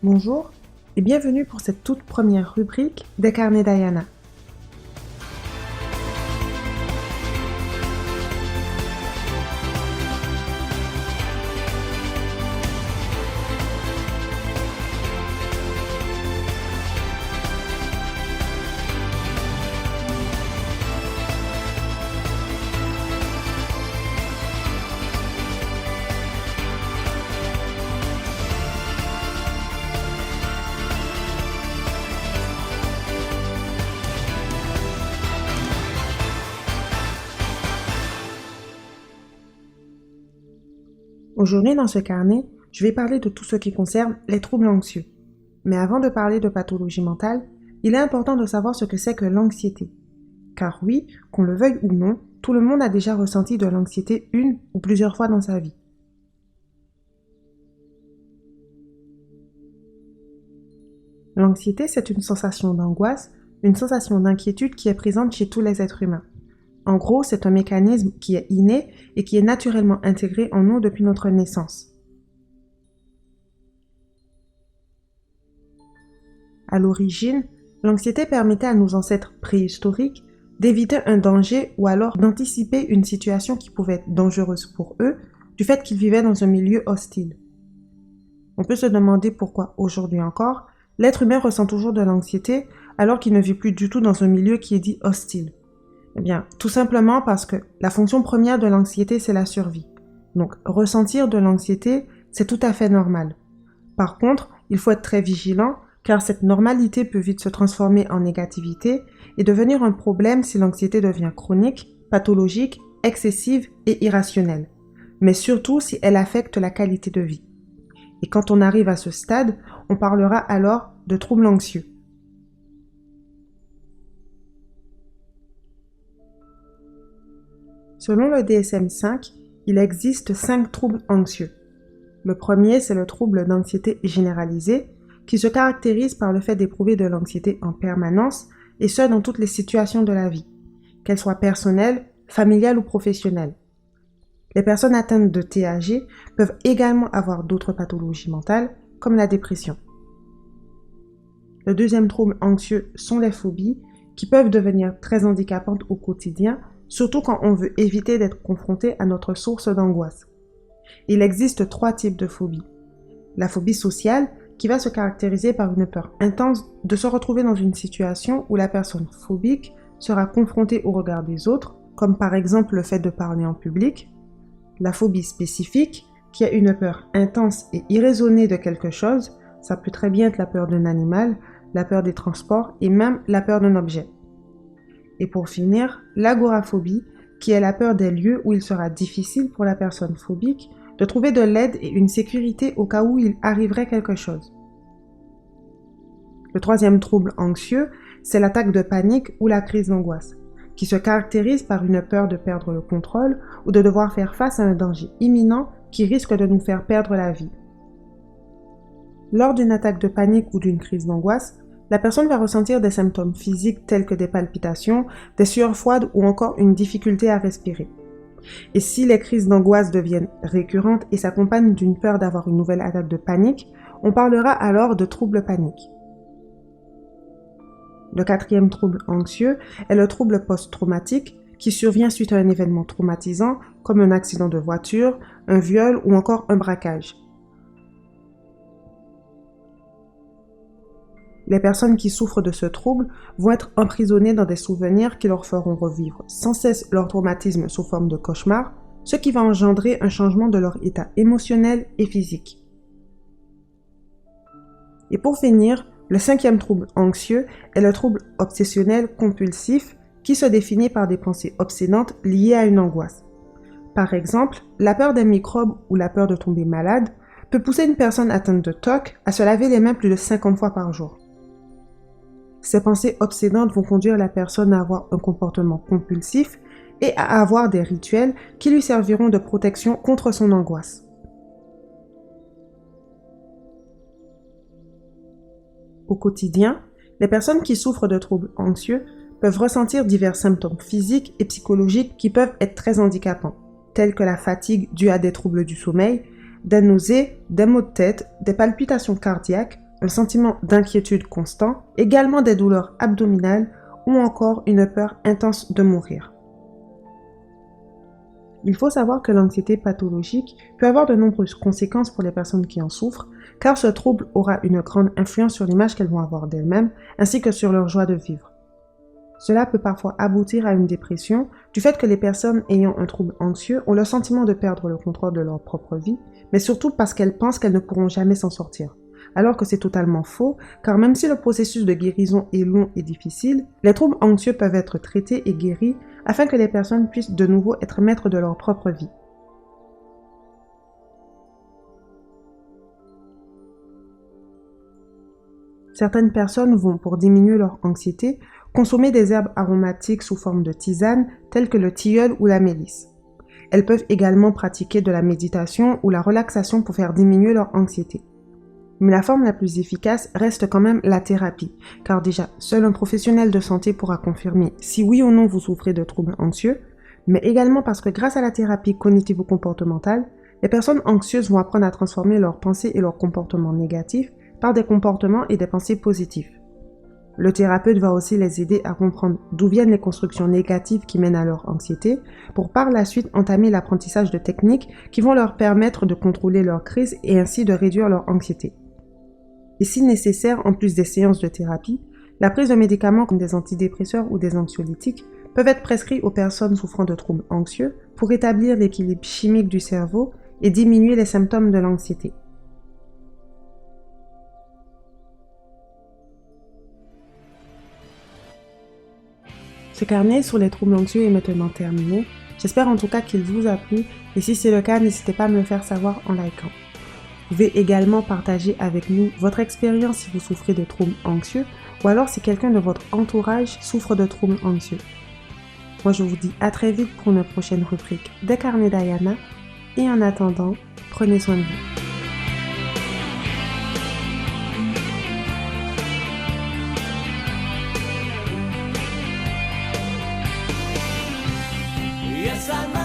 Bonjour et bienvenue pour cette toute première rubrique des carnets d'Ayana. Aujourd'hui, dans ce carnet, je vais parler de tout ce qui concerne les troubles anxieux. Mais avant de parler de pathologie mentale, il est important de savoir ce que c'est que l'anxiété. Car oui, qu'on le veuille ou non, tout le monde a déjà ressenti de l'anxiété une ou plusieurs fois dans sa vie. L'anxiété, c'est une sensation d'angoisse, une sensation d'inquiétude qui est présente chez tous les êtres humains. En gros, c'est un mécanisme qui est inné et qui est naturellement intégré en nous depuis notre naissance. À l'origine, l'anxiété permettait à nos ancêtres préhistoriques d'éviter un danger ou alors d'anticiper une situation qui pouvait être dangereuse pour eux du fait qu'ils vivaient dans un milieu hostile. On peut se demander pourquoi aujourd'hui encore, l'être humain ressent toujours de l'anxiété alors qu'il ne vit plus du tout dans un milieu qui est dit hostile. Eh bien, tout simplement parce que la fonction première de l'anxiété, c'est la survie. Donc, ressentir de l'anxiété, c'est tout à fait normal. Par contre, il faut être très vigilant car cette normalité peut vite se transformer en négativité et devenir un problème si l'anxiété devient chronique, pathologique, excessive et irrationnelle. Mais surtout si elle affecte la qualité de vie. Et quand on arrive à ce stade, on parlera alors de troubles anxieux. Selon le DSM-5, il existe 5 troubles anxieux. Le premier, c'est le trouble d'anxiété généralisée, qui se caractérise par le fait d'éprouver de l'anxiété en permanence, et ce dans toutes les situations de la vie, qu'elles soient personnelles, familiales ou professionnelles. Les personnes atteintes de TAG peuvent également avoir d'autres pathologies mentales, comme la dépression. Le deuxième trouble anxieux sont les phobies, qui peuvent devenir très handicapantes au quotidien, surtout quand on veut éviter d'être confronté à notre source d'angoisse. Il existe 3 types de phobies. La phobie sociale, qui va se caractériser par une peur intense de se retrouver dans une situation où la personne phobique sera confrontée au regard des autres, comme par exemple le fait de parler en public. La phobie spécifique, qui a une peur intense et irraisonnée de quelque chose, ça peut très bien être la peur d'un animal, la peur des transports et même la peur d'un objet. Et pour finir, l'agoraphobie, qui est la peur des lieux où il sera difficile pour la personne phobique de trouver de l'aide et une sécurité au cas où il arriverait quelque chose. Le troisième trouble anxieux, c'est l'attaque de panique ou la crise d'angoisse, qui se caractérise par une peur de perdre le contrôle ou de devoir faire face à un danger imminent qui risque de nous faire perdre la vie. Lors d'une attaque de panique ou d'une crise d'angoisse, la personne va ressentir des symptômes physiques tels que des palpitations, des sueurs froides ou encore une difficulté à respirer. Et si les crises d'angoisse deviennent récurrentes et s'accompagnent d'une peur d'avoir une nouvelle attaque de panique, on parlera alors de trouble panique. Le quatrième trouble anxieux est le trouble post-traumatique qui survient suite à un événement traumatisant comme un accident de voiture, un viol ou encore un braquage. Les personnes qui souffrent de ce trouble vont être emprisonnées dans des souvenirs qui leur feront revivre sans cesse leur traumatisme sous forme de cauchemar, ce qui va engendrer un changement de leur état émotionnel et physique. Et pour finir, le cinquième trouble anxieux est le trouble obsessionnel compulsif qui se définit par des pensées obsédantes liées à une angoisse. Par exemple, la peur des microbes ou la peur de tomber malade peut pousser une personne atteinte de TOC à se laver les mains plus de 50 fois par jour. Ces pensées obsédantes vont conduire la personne à avoir un comportement compulsif et à avoir des rituels qui lui serviront de protection contre son angoisse. Au quotidien, les personnes qui souffrent de troubles anxieux peuvent ressentir divers symptômes physiques et psychologiques qui peuvent être très handicapants, tels que la fatigue due à des troubles du sommeil, des nausées, des maux de tête, des palpitations cardiaques, un sentiment d'inquiétude constant, également des douleurs abdominales ou encore une peur intense de mourir. Il faut savoir que l'anxiété pathologique peut avoir de nombreuses conséquences pour les personnes qui en souffrent, car ce trouble aura une grande influence sur l'image qu'elles vont avoir d'elles-mêmes, ainsi que sur leur joie de vivre. Cela peut parfois aboutir à une dépression, du fait que les personnes ayant un trouble anxieux ont le sentiment de perdre le contrôle de leur propre vie, mais surtout parce qu'elles pensent qu'elles ne pourront jamais s'en sortir. Alors que c'est totalement faux, car même si le processus de guérison est long et difficile, les troubles anxieux peuvent être traités et guéris afin que les personnes puissent de nouveau être maîtres de leur propre vie. Certaines personnes vont, pour diminuer leur anxiété, consommer des herbes aromatiques sous forme de tisane, telles que le tilleul ou la mélisse. Elles peuvent également pratiquer de la méditation ou la relaxation pour faire diminuer leur anxiété. Mais la forme la plus efficace reste quand même la thérapie, car déjà, seul un professionnel de santé pourra confirmer si oui ou non vous souffrez de troubles anxieux, mais également parce que grâce à la thérapie cognitivo-comportementale, les personnes anxieuses vont apprendre à transformer leurs pensées et leurs comportements négatifs par des comportements et des pensées positifs. Le thérapeute va aussi les aider à comprendre d'où viennent les constructions négatives qui mènent à leur anxiété, pour par la suite entamer l'apprentissage de techniques qui vont leur permettre de contrôler leur crise et ainsi de réduire leur anxiété. Et si nécessaire, en plus des séances de thérapie, la prise de médicaments comme des antidépresseurs ou des anxiolytiques peuvent être prescrits aux personnes souffrant de troubles anxieux pour rétablir l'équilibre chimique du cerveau et diminuer les symptômes de l'anxiété. Ce carnet sur les troubles anxieux est maintenant terminé. J'espère en tout cas qu'il vous a plu et si c'est le cas, n'hésitez pas à me le faire savoir en likant. Vous pouvez également partager avec nous votre expérience si vous souffrez de troubles anxieux ou alors si quelqu'un de votre entourage souffre de troubles anxieux. Moi je vous dis à très vite pour une prochaine rubrique des carnets d'Ayana et en attendant, prenez soin de vous. Yes, I know.